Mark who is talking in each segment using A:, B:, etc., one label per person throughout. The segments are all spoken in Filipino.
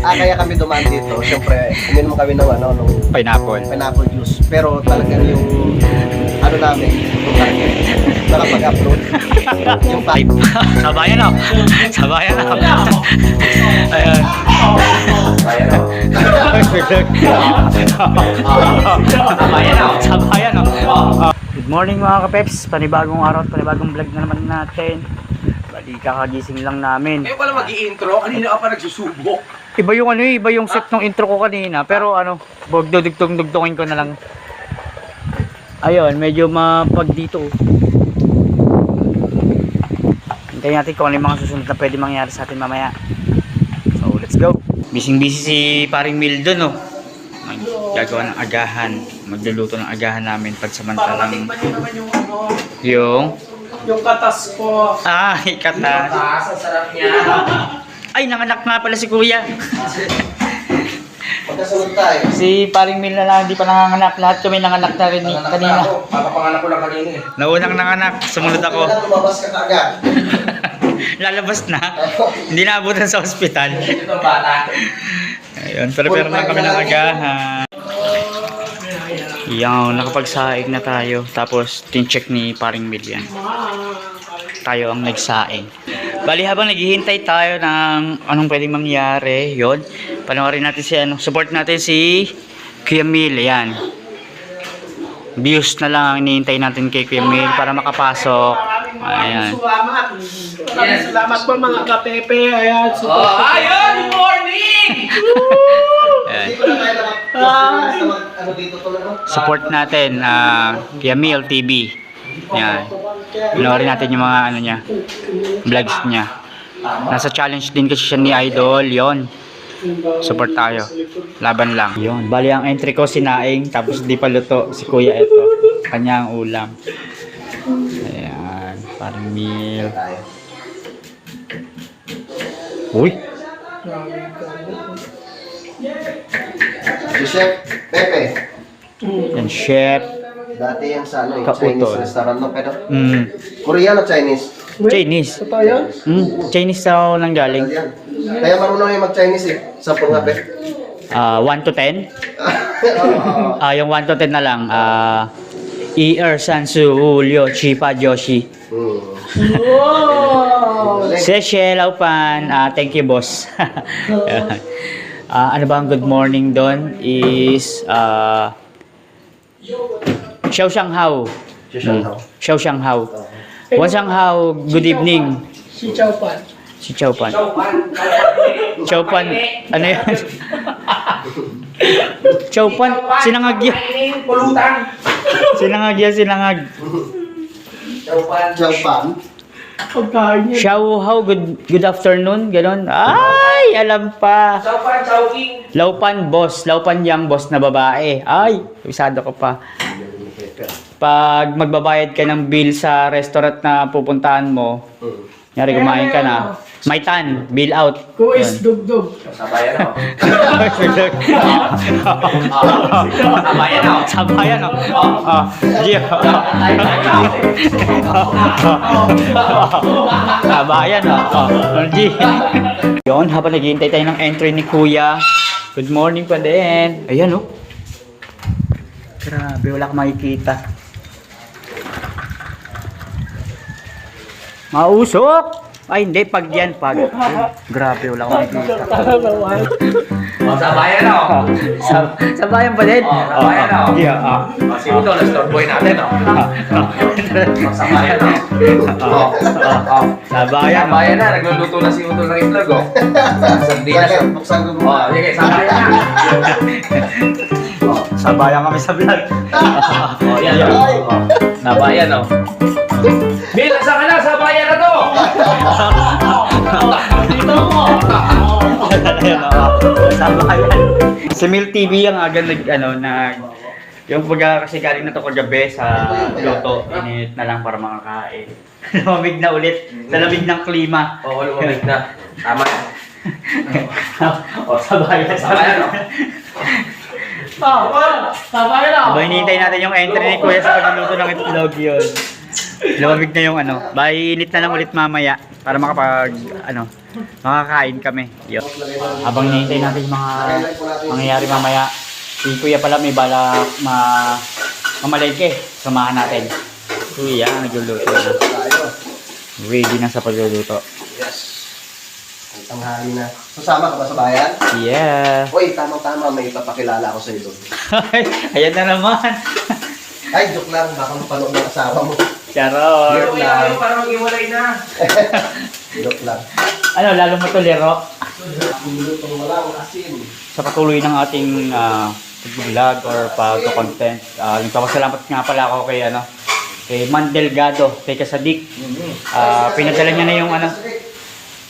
A: kaya kami dumaan dito. Siyempre, uminom kami ng pineapple juice. Pero talagang yung ano namin, yung target, nakapag-upload. Yung
B: Ay, sabayan o. Sabayan o. Ayan. Sabayan o. Sabayan o. Good morning mga kapeps. Panibagong araw at panibagong vlog na naman natin. Bali kakagising lang namin.
C: Ngayon pala mag-i-intro, kanina ka pa nagsusubok.
B: Iba yung ano iba yung set ng intro ko kanina. Pero ano, dugtong-dugtongin ko na lang. Ayun, medyo mapag dito. Hintayin natin kung ano yung mga susunod na pwede mangyari sa atin mamaya. So, let's go. Busy-busy si paring Mildon, no? Gagawa ng agahan. Magluluto ng agahan namin pagsamantalang
C: Yung katas ko.
B: ay, katas.
C: Katas, ang sarap niya.
B: Ay, nanganak nga pala si kuya.
A: Pagkasunod tayo.
B: Si paring Mil na lang, hindi pa nanganganak. Lahat kami nanganak na rin kanina.
C: Papapanganak ko lang kanina eh.
B: Naunang nanganak, sumunod ako.
A: Kailan lumabas ka kaagad?
B: Lalabas na. Hindi naabutan sa ospital.
C: Ito ang bata.
B: Ayun, pero lang kami ng agahan. Yan, nakapagsaing na tayo. Tapos, tin-check ni paring Mil yan. Tayo ang nagsaing. Bali, habang naghihintay tayo ng anong pwedeng mangyari, yon, panoorin natin si support natin si Kuya Mil, yan. Views na lang ang hinihintay natin kay Kuya Mil para makapasok. Ayan.
C: Salamat po mga kapepe. Ayan, ayun, good morning!
B: Ayan.
A: Hindi ko na tayo ano dito to na.
B: Support natin, Kuya Mil TV. Yan. Panoorin natin yung mga ano niya, vlogs niya. Nasa challenge din kasi siya ni Idol, yon. Support tayo. Laban lang. Yon. Bali ang entry ko sinaing, tapos di pa luto si Kuya ito. Kanya ang ulam. Ayan, parang meal. Uy!
A: Si Chef Pepe.
B: Yan, chef.
A: Dati yan sa ano, yung
B: Kaputol.
A: Chinese restaurant no, pero
B: Mm.
A: Korean o Chinese?
B: Chinese.
C: Ito yan?
B: Chinese daw nang galing.
A: Yan. Kaya marunong yung mag-Chinese eh. Sampung nga, Pe.
B: 1 to 10? Yung 1 to 10 na lang. Sansu, Julio, Chipa, Joshi.
C: Wow!
B: Seshe, Laupan. Thank you, boss. Ano ba ang good morning doon? Is Xiao Shanghao. Xiao Shanghao. Wan Shanghao, good evening.
C: Si Chow Pan.
B: Si Chow Pan. Chow Pan, ano yan? Chow Pan, sinangag yan.
C: Pulutan.
B: Sinangag yan, sinangag.
A: Japan.
C: Pagkain niya.
B: Xiao Hao, good afternoon, ganon. Ay, alam pa.
C: Chow Pan, Chow King.
B: Laupan boss, Laupan yang boss na babae. Ay, isado ko pa. Pag magbabayad ka ng bill sa restaurant na pupuntahan mo, nyari kumain ka na, may tan, bill out.
C: Who is Dugdug?
A: Sabayan ako.
B: Sabayan ako. Sabayan ako. Sabayan ako. Yun, habang naghihintay tayo ng entry ni Kuya. Good morning pa din. Ayan oh. Grabe, wala kang makikita. Mausok! Ay, hindi. Pag yan, pag. Grabe, wala akong makikita.
C: Sabayan ako.
B: Sabayan pa din?
C: Sabayan ako.
B: Yeah,
C: Si Uto, na-store boy natin. Sabayan ako.
B: Sabayan.
C: Sabayan na, nagluluto na si Uto ng itlog. Sardinas.
A: Buksan ko mo.
C: Sige, sabayan na.
B: Sabayan kami sa vlog.
C: Yan. Sabayan o. Bill, saan ka na? Sabayan na to! Dito mo!
B: Sabayan. Si Mil TV ang agad yung pagka kasi galing na to kagabi sa luto, init na lang para makakain. Lumamig na ulit sa lamig ng klima.
C: Oo, lumamig na. Tama na.
B: Sabayan.
C: Sabayan o. Sabayan o.
B: Abay, hinihintay natin yung entry ni Kuya sa pagluluto ng itlog yun. Lumamig na yung bye, init na lang ulit mamaya para makapag Makakain kami. Yun. Habang hinihintay natin yung mga mangyayari mamaya, si Kuya pala may balak mamalengke. Samahan natin. Kuya, nagluluto na. Ready na sa pagluluto.
A: Yes. Ang tanghali na. Sasama ka ba sa bayan?
B: Yeah.
A: Uy, tamang-tama. May ipapakilala ako sa iyo doon.
B: Ayan na naman.
A: Ay, joke lang. Baka mapanood ng asawa mo.
B: Charot.
A: Joke lang.
C: Para mag-iwalay na.
A: Joke lang.
B: Ano, lalo mo to, Lero?
A: Lutong walang asin.
B: Sa patuloy ng ating pag-vlog or pag-content. Nagpapasalamat nga pala ako kay kay Man Delgado, kay Kasadik. Pinadala niya na yung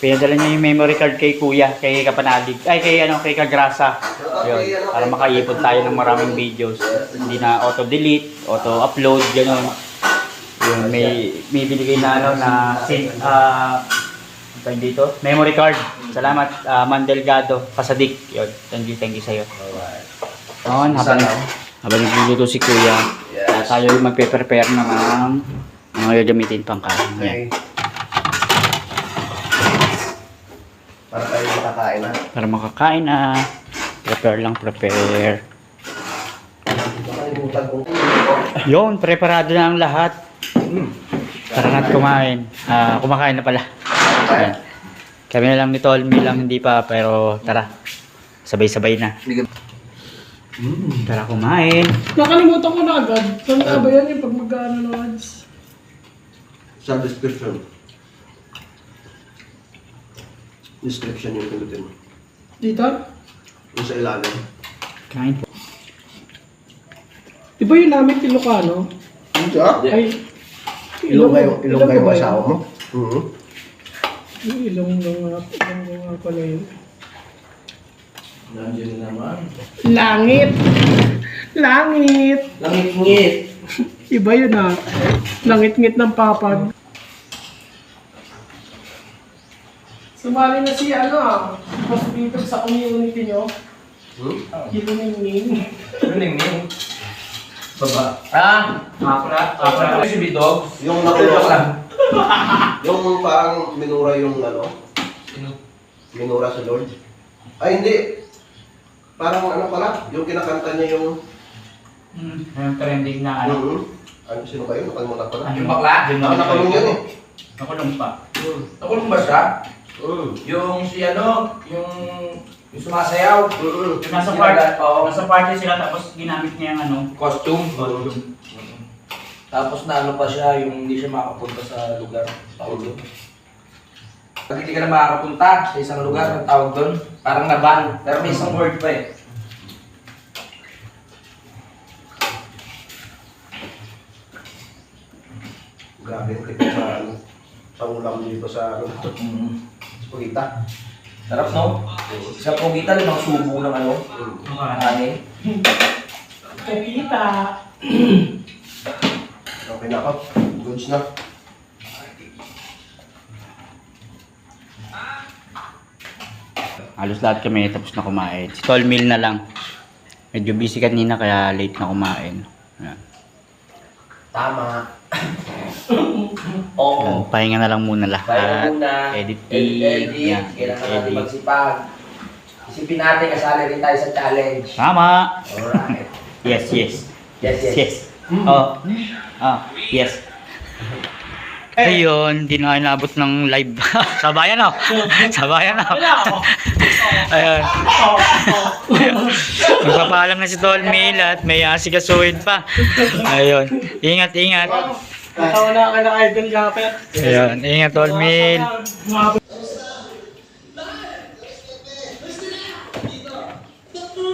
B: pinadala niya yung memory card kay Kuya, kay Kapanalig, ay kay Kagrasa. Yun, para makaipon tayo ng maraming videos. Hindi na auto-delete, auto-upload, gano'n. Yun, may binigay na dito, memory card. Salamat, Man Delgado, Kasadik. Yun, thank you sa'yo. Noon, habang nagluluto si Kuya, tayo magpe-prepare ng mga gagamitin pang kain.
A: Okay. Para tayo makakain na.
B: Para makakain na. Prepare.
A: Nakalimutan kong
B: Yun, preparado na ang lahat. Tara na't kumain. Kumakain na pala. Ayan. Kami na lang ni Tolmi lang hindi pa, pero tara. Sabay-sabay na. Tara kumain.
D: Nakalimutan ko na agad. Saan nga ba yan yung pag mag-ano ng ads?
A: sa description. Description yung pindutin mo.
D: Dito?
A: Yung sa ilalim.
B: Kain po.
D: Di ba yung namin Ilocano?
A: Siya?
D: Ay,
A: Ilong kayo
D: ba
A: asawa
D: yun?
A: mo? Mhm.
D: Yung ilong nga pala yun.
C: Nandiyan naman.
D: Langit! Langit!
C: Langit-ngit.
D: Iba yun ah. Langit-ngit ng papag. Sumali na si mas dito sa community nyo. Kiluningning.
C: Ningning. Baba. Akra. Si Bidog.
A: Yung nakulong lang. Yung parang minura yung
C: Sino?
A: minura sa Lord. Ay hindi. Parang pala, yung kinakanta niya yung
B: Yung trending na
A: ano sino ba yun? Nakalimutan ko na.
C: Yung bakla?
A: Nakulong yun eh.
B: Nakulong pa.
C: Nakulong ba siya? Yung si yung sumasayaw.
B: Yung nasa
C: Oo.
B: nasa party sila tapos ginamit niya yung
C: Costume. Tapos na pa siya, yung hindi siya makapunta sa lugar. Tawag doon. Pag hindi ka na makakapunta sa isang lugar, ang tawag doon, parang naban. Pero may isang word pa eh.
A: Grabe yung tipo sa ulam dito sa Spagita.
C: Sarap no? Sa Pugita, 5 subo ng kanin.
D: Kakita!
A: Okay na ako. Goods na.
B: Halos lahat kami tapos na kumain. Si Tol meal na lang. Medyo busy kanina kaya late na kumain. Ayan.
A: Tama.
B: Ayan, pahinga na lang muna lahat.
C: Kaya muna,
B: Editing. Yan,
C: kailangan natin
B: edit.
C: magsipag. Isipin natin, kasali rin tayo sa challenge.
B: Tama!
C: Alright.
B: Yes.
C: Yes.
B: Oh. Yes. Ayun, hindi na inabot ng live. Sabayan na. Ayun. Magpapaalam na si Tolmil at may asikasuhin pa. Ayun. Ingat.
D: Natawa na ka na idol kapit.
B: Ayun. Ingat Tolmil.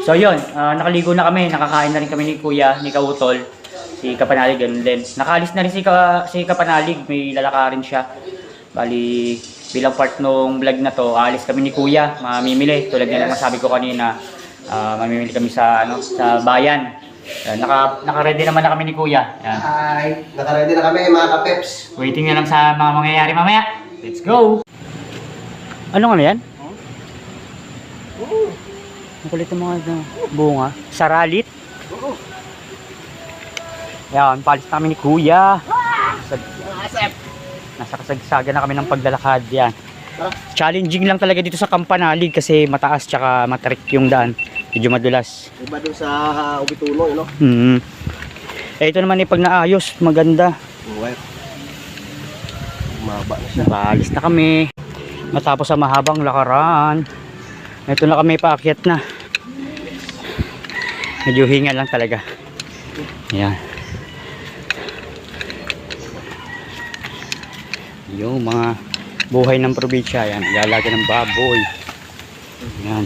B: So yun, nakaligo na kami. Nakakain na rin kami ni Kuya, ni Kautol. Si Kapanalig, ganun din. Nakaalis na rin si Kapanalig, may lalakarin siya. Bali, bilang part nung vlog na to, aalis kami ni Kuya, mamimili. Tulad nga naman sabi ko kanina, mamimili kami sa bayan. Naka-ready naman na kami ni Kuya. Yan.
A: Hi! Naka-ready na kami mga ka-peps.
B: Waiting na lang sa mga mangyayari mamaya. Let's go! Ano nga yan? Ang kulit ng mga bunga. Saralit. Yan, palis na kami ni Kuya. Nasa kasagsagan na kami ng paglalakad yan. Challenging lang talaga dito sa Campanalig kasi mataas tsaka matarik yung daan. Medyo madulas.
A: Iba dun sa Ubituno, you know?
B: Eh, ito naman pag naayos, maganda.
A: Wire. Maba na siya.
B: Baalis na kami. Matapos sa mahabang lakaran. Ito na kami, paakyat na. Medyo hinga lang talaga. Ayan. Yung mga buhay ng probinsya. Ayan, nag-aalaga ng baboy. Ayan.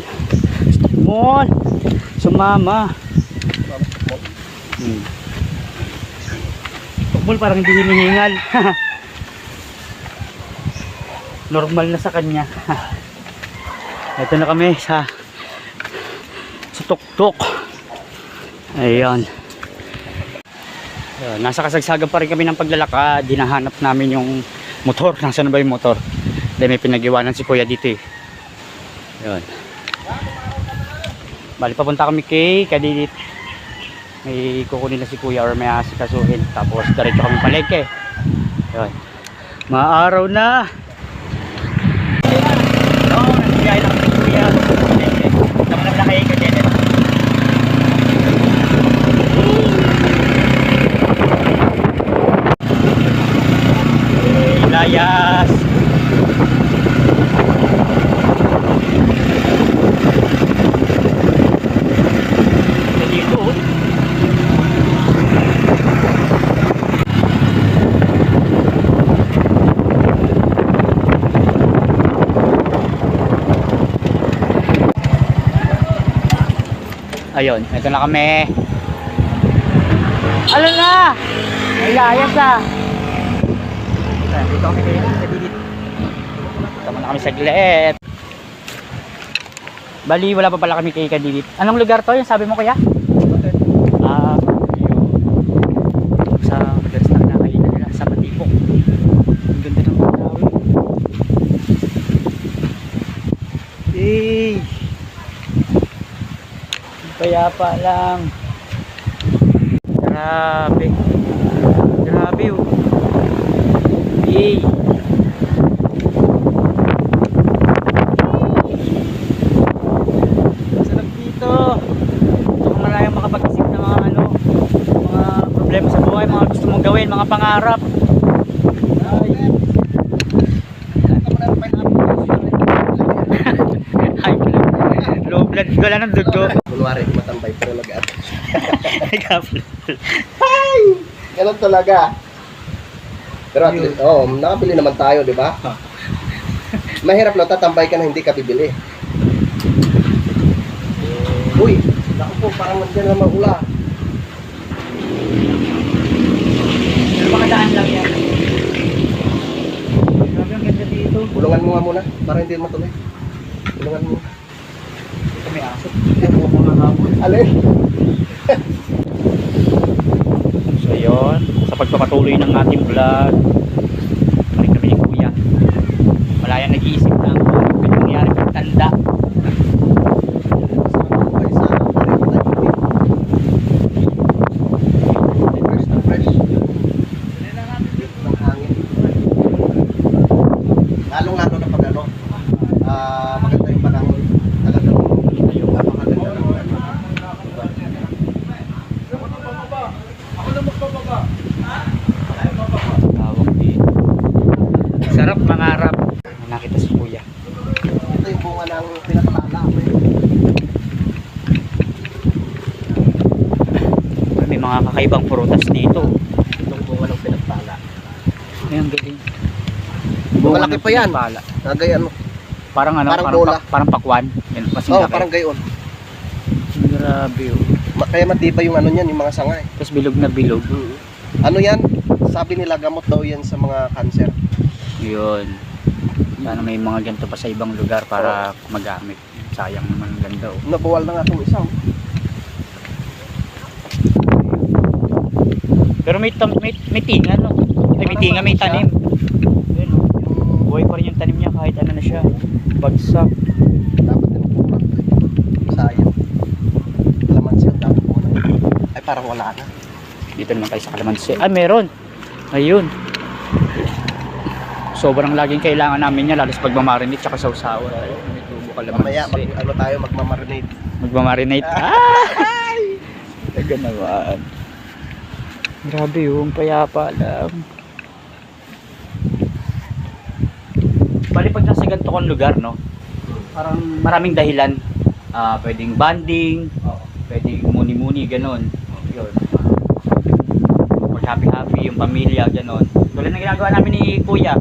B: Stop mo! Sumama. Tukbol parang hindi hinihingal. Normal na sa kanya. Ito na kami sa tuktok. Ayan. Nasa kasagsagan pa rin kami ng paglalakad. Dinahanap namin yung motor. Nasaan na ba yung motor? Dahil may pinag-iwanan si kuya dito eh. Ayan. Bali papunta kami kay Kadidit. May kukunin na si kuya or may asikasuhin. Tapos diretso kami palengke. Ayan. Maaraw na. Nagbigay lang si kuya. Tama na kay Kadidit. Layas. Dito. Ayun, ito na kami. Ano na? May layas ah. Dito kami kayo sa Didit. Tama na kami saglit. Bali, wala pa pala kami kay Kadidit. Anong lugar to? Yung sabi mo kuya? Sa madalas na kinakainan nila sa Matipok. Ang ganda ng mga tao. Hey! Payapa lang. Grabe. Grabe oh. Hey! Sarap dito. Gusto ko malayang makapag-isip ng mga mga problema sa buhay, mga gusto mong gawin, mga pangarap. Ay, low blood ko lang ng dugo.
A: Kunwari, matambay pero nag-aat.
B: Nag-upload.
A: Ay! Ganun talaga. Pero at least, nakabili naman tayo, di ba? Mahirap na tatambay ka na hindi ka bibili. Uy, naku po, parang nandiyan naman ula.
B: Mga daan lang yan. Grabe ang ganda dito.
A: Bulungan mo nga muna, para hindi matuloy. Bulungan mo.
B: Ito may aso. Ito mga hapon.
A: Alin?
B: So yun, sa pagpapatuloy ng ating vlog, parin kami ni kuya. Malayang nag-iisip na kung ano nangyari pagtanda.
A: Fresh na fresh. Ng hangin. Lalong-lalo na pag maganda yung panahon. Talagang napakaganda ng
B: Tawag dito. Sarap mangarap. Nakita si kuya.
A: ito yung bunga ng pinatala.
B: May mga kakaibang prutas dito.
A: Itong bunga ng pinatala.
B: Ay, ang galing.
A: Malaki pa yan.
B: Pala.
A: Nagayan mo.
B: Parang ano,
A: Parang bola.
B: parang pakwan. Yan, mas
A: Oo,
B: laki.
A: parang gayon.
B: Grabe oh.
A: Kaya matibay yung ano niyan, yung mga sanga eh.
B: Tapos bilog na bilog.
A: Ano yan? Sabi nila gamot daw yan sa mga cancer.
B: Yun. Sana may mga ganito pa sa ibang lugar para magamit. Sayang naman ang ganda oh.
A: Nabuwal na nga itong isa.
B: Pero may tinga no. Ay, may tinga, may tanim. Yun oh. Buhay pa rin yung tanim niya kahit ano na siya. Bagsak.
A: Dapat tinutunan. Sayang. Kalamansi ang dapat muna. Ay parang wala na.
B: Dito naman tayo sa kalamansi. Ah, meron. Ayun. sobrang laging kailangan namin yan, lalo sa pagmamarinate tsaka sausawa. May tubo
A: Mamaya,
B: kalamansi.
A: magmamarinate.
B: Magmamarinate. Ay! Talaga naman. Grabe yung payapa lang. Bali pag nasa ganito kong lugar, no? Parang maraming dahilan. Pwedeng banding, pwedeng muni-muni, ganon. Yun. Mag-happy-happy yung pamilya, ganon. Tulad ng ginagawa namin ni Kuya.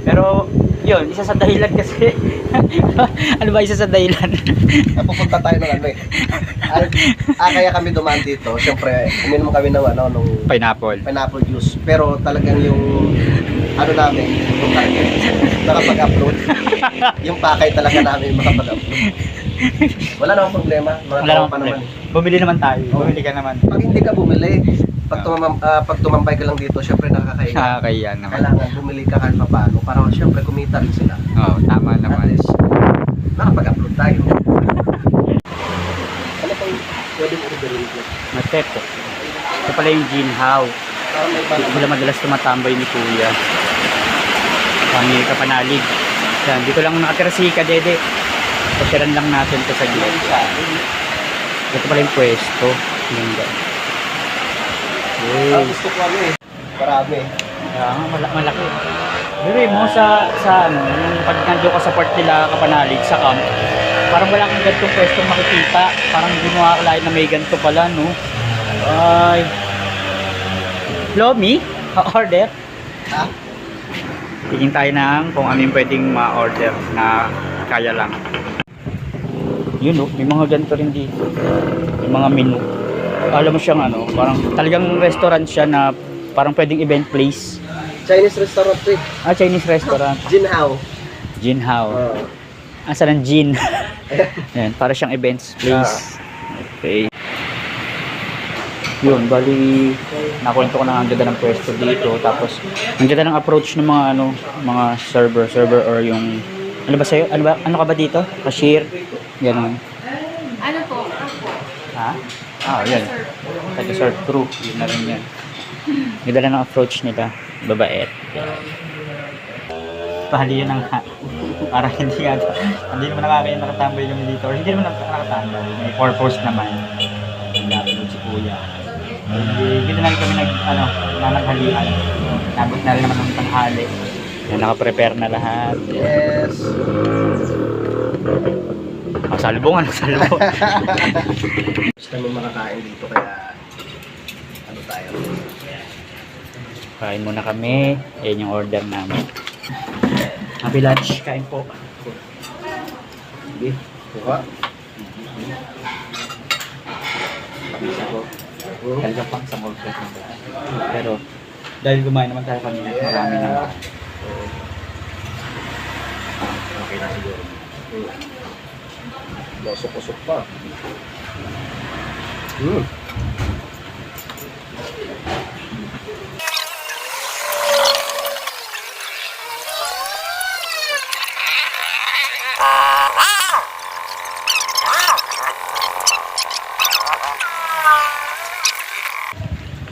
B: Pero, yun, isa sa dahilan kasi. Ano ba isa sa dahilan?
A: Pupunta tayo ng ano eh. Kaya kami dumaan dito. Siyempre, uminom kami ng nung
B: Pineapple.
A: pineapple juice. Pero talagang yung namin, yung target, nakapag-upload. Yung pakay talaga namin makapag-upload. Wala namang problema.
B: Wala namang problema. Bumili naman tayo. Bumili ka naman.
A: Pag hindi ka bumili, pag tumambay ka lang dito, syempre nakakahiya.
B: Nakakaya naman.
A: Kailangan bumili ka kahit paano para syempre kumita rin sila.
B: Oo, tama naman.
A: At least, nakapag-upload tayo. Ano pa yung pwede mo orderin ko?
B: Matepo. Ito pala yung ginhaw. Dito sila madalas tumatambay ni Kuya. Pangi Kapanalig. Yan, dito lang nakatira si Kadede. Pasiran lang natin ito sa gilid. Ito pala yung pwesto. Ganda.
A: Gusto ko ano eh. Marami.
B: Kaya nga, malaki. Bili mo sa ano, yung pag nandiyo ka sa part nila Kapanalig, sa camp, parang wala kang ganitong pwestong makikita. Parang hindi mo akalain na may ganito pala, no? Ay. Lomi, order.
A: Ha?
B: Tingin tayo ng kung ano yung pwedeng ma-order na kaya lang. Yun, no? May mga ganito rin dito. May mga menu. Alam mo siyang ano, parang talagang restaurant siya na parang pwedeng event place.
A: Chinese restaurant eh.
B: Chinese restaurant.
A: Jinhao.
B: Jinhao. Asa ng Jin? Yan, para siyang events place. Okay. Yun, bali nakwento ko na ang ganda ng pwesto dito. Tapos ang ganda ng approach ng mga ano, mga server or yung ano ba sa'yo? Ano ka ba dito? Cashier? Ganun.
E: Ano po?
B: Ha? Yan. Taga-serve crew. Yun na rin yan. Ganda lang ang approach nila. Babaet. Pahali yun ang para hindi naman nakakain nakatambay yung dito. Hindi naman nakatambay. May purpose naman. Napanood si Kuya. Dito na rin kami naghalian. Nabot na rin naman ng tanghali. Yan, nakaprepare na lahat.
A: Yes.
B: Salubong.
A: Gusto mo makakain dito kaya ano tayo?
B: Kain muna kami. Yan yung order namin. Happy lunch. Kain po.
A: Sige. Kuha.
B: Talaga pang sa mall prep. Pero dahil kumain naman tayo kanina, marami na.
A: Okay na siguro. Lusok-usok pa.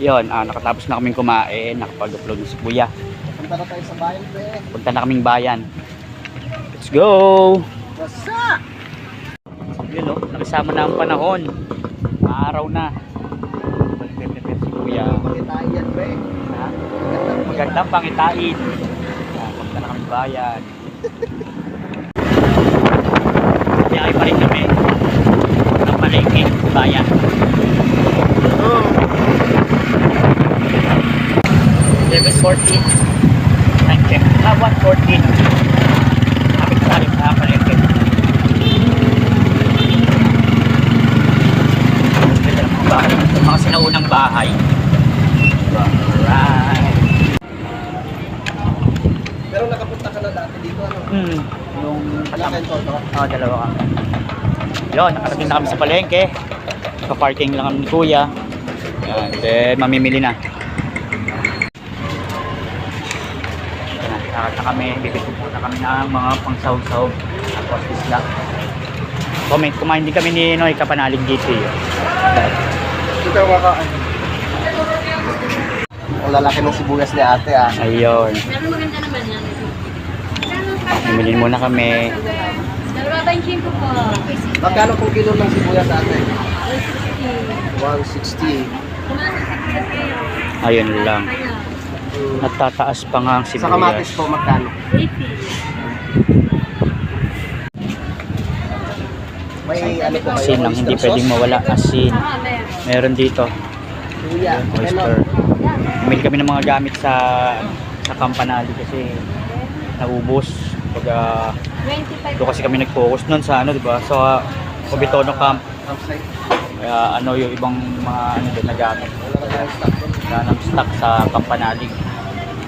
B: Yun, nakatapos na kaming kumain, nakapag-upload na si Kuya.
A: Punta na tayo sa bayan, pre.
B: Punta na kaming bayan. Let's go!
A: Basta!
B: Yun o, nakasama na ang panahon. Maaraw na. Balik-balik si Kuya.
A: Pakitain yan, pre.
B: Ha? Magandang pangitain. Punta na kaming bayan. Biyay pa rin kami. Ang palengke, bayan. Level 14. Time check. 1:14. Kapit tayo sa palengke. Ganda ng mga bahay. Mga sinaunang bahay. Alright.
A: Pero nakapunta ka na dati dito, ano?
B: Yung
A: Wala kayong toto?
B: dalawa kami. Yun, nakarating na kami sa palengke. Pa-parking lang kami ni Kuya. Yan, then mamimili na. Nakakita na kami, bibili muna kami ng mga pang-saw-saw. Tapos isla. Kumain din kami ni Noy Kapanalig dito eh.
A: Ito yung makakaan. Ang lalaki ng sibuyas ni ate, ah.
B: Ayun.
E: Pero maganda naman yan.
B: Bumili muna kami.
E: Dalawa tayong chimpo po.
A: Magkano kung kilo ng sibuyas sa atin?
E: 160.
A: 160.
B: Ayun lang. Natataas pa nga ang
A: Sa kamatis
B: sibuyas.
A: po, magkano?
E: 80.
A: May ano po kayo?
B: Asin lang, hindi pwedeng mawala. Asin. Meron dito.
A: Luya.
B: Oyster. Bumili kami ng mga gamit sa Campanali kasi naubos. Pag
E: 25.
B: doon kasi kami nag-focus noon sa ano, 'di ba? Sa Cobitono Camp.
A: Campsite.
B: Kaya ano yung ibang mga ano doon na gamit.
A: Wala na tayong stock doon.
B: Wala nang stock sa Campanali.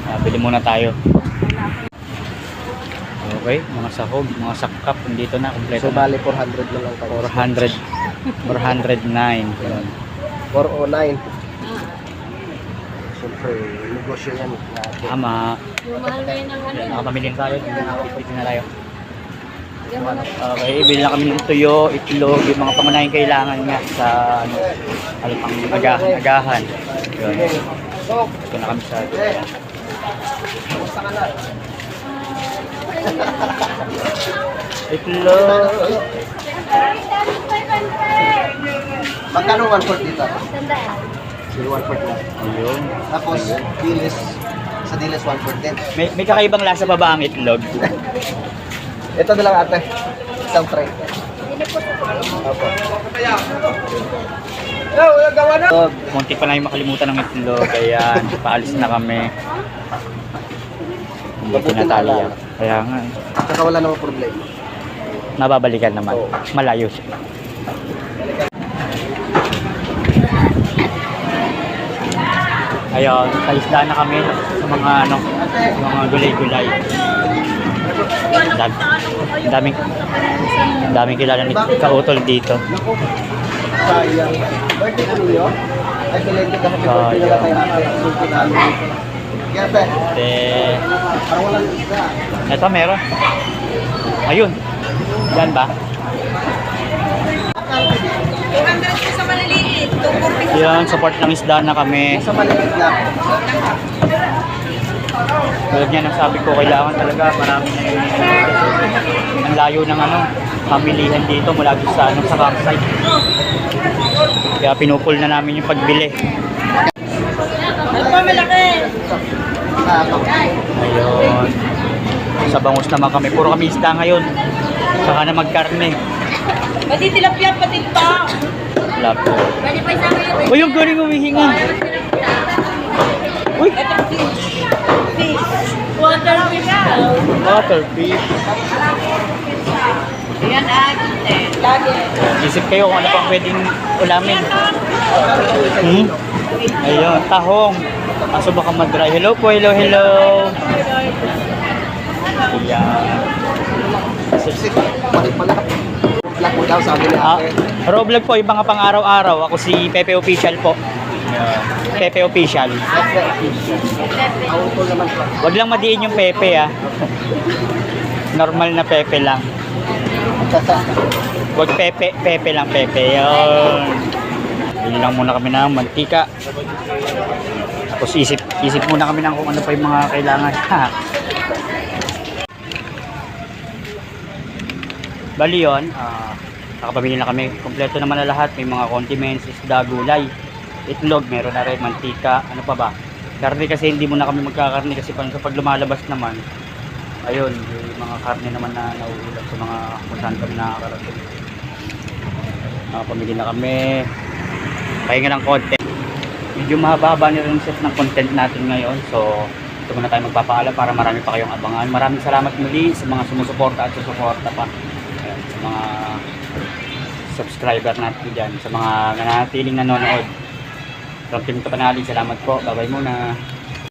B: Kaya bili muna tayo. Okay, mga sahog, mga sakap, nandito na, kompleto
A: So,
B: na.
A: bali 400 na lang tayo.
B: 409. Yun.
A: 409. Siyempre, negosyo yan. natin.
B: Tama.
E: Yung mahal ngayon ng ano.
B: Nakapamili na tayo. Dito na tayo. Okay, bili na kami ng tuyo, itlog, yung mga pangunahing kailangan nga sa ano pang agahan. Yun.
A: So,
B: Ito na kami sa
A: kumusta ka na?
B: itlog.
A: Magkano 1/4 dito?
E: Tandaan.
A: Sige, 1/4 lang.
B: Ayun.
A: Tapos, dilis. Sa dilis, 1/4 din.
B: May kakaibang lasa pa ba ang itlog?
A: Ito na lang ate. Isang tray.
E: Hindi po sa
A: Opo. Oh, gawa na!
B: Munti pa na yung makalimutan ng itlog. Ayan, paalis na kami. Hindi na tayo. Kaya nga,
A: Saka wala namang problema.
B: mababalikan naman.
A: Oo.
B: Malayo siya. Ayun, sa isla na kami sa mga ano, mga gulay-gulay. Daming kilala ni Kautol dito.
A: Sayang. Birthday ko ninyo? Ay, belated ka. Happy birthday na lang kayo ate. Sulti na ano dito. Kaya ate, parang walang isa.
B: Ito meron. Ayun. Yan ba?
E: 200 po sa maliliit. 240.
B: Yan, support ng isda na kami.
A: Sa maliit lang.
B: Tulad niya ng sabi ko, kailangan talaga marami na yun. Ang layo ng ano, pamilihan dito mula doon sa, ano, sa campsite. Kaya pinupul na namin yung pagbili.
E: Ano pa malaki?
B: Ayun. Sa bangus naman kami. Puro kami isda ngayon. Saka na magkarne.
E: Pati tilapia, pati pa.
B: Wala po.
E: Pwede pa isama yun.
B: Uy, yung galing humihinga. Uy,
E: Water fish.
B: water beef.
E: Yan agad. Lagi.
B: Isip kayo kung ano pang pwedeng ulamin. Ayun, tahong. Kaso baka mag-dry. Hello po, hello, hello. Ayan.
A: Balik pala. Vlog mo daw sabi ni
B: Ah,
A: ate.
B: Roblog po, yung mga pang-araw-araw. Ako si Pepe Official po. Pepe Official.
A: Awang ko naman pa.
B: Wag lang madiin yung Pepe ah. Normal na Pepe lang. Wag Pepe, Pepe lang Pepe. Yun. Bili lang muna kami ng mantika. Tapos isip muna kami ng kung ano pa yung mga kailangan. Bali yun, nakapamili na kami. Kompleto naman na lahat. May mga condiments, isda, gulay, itlog, meron na rin, mantika, ano pa ba. Karne kasi hindi muna kami magkakarne kasi pag lumalabas naman, ayun, yung mga karne naman na nauulam sa mga kung saan kami nakakarating. Nakapamili na kami. Pahinga ng content. Medyo mahaba-haba na rin set ng content natin ngayon. So, ito muna tayo magpapaalam para marami pa kayong abangan. Maraming salamat muli sa mga sumusuporta at susuporta pa. Ayan, sa mga subscriber natin dyan, sa mga nanatiling nanonood. From Team Kapanali, salamat po. Bye-bye muna.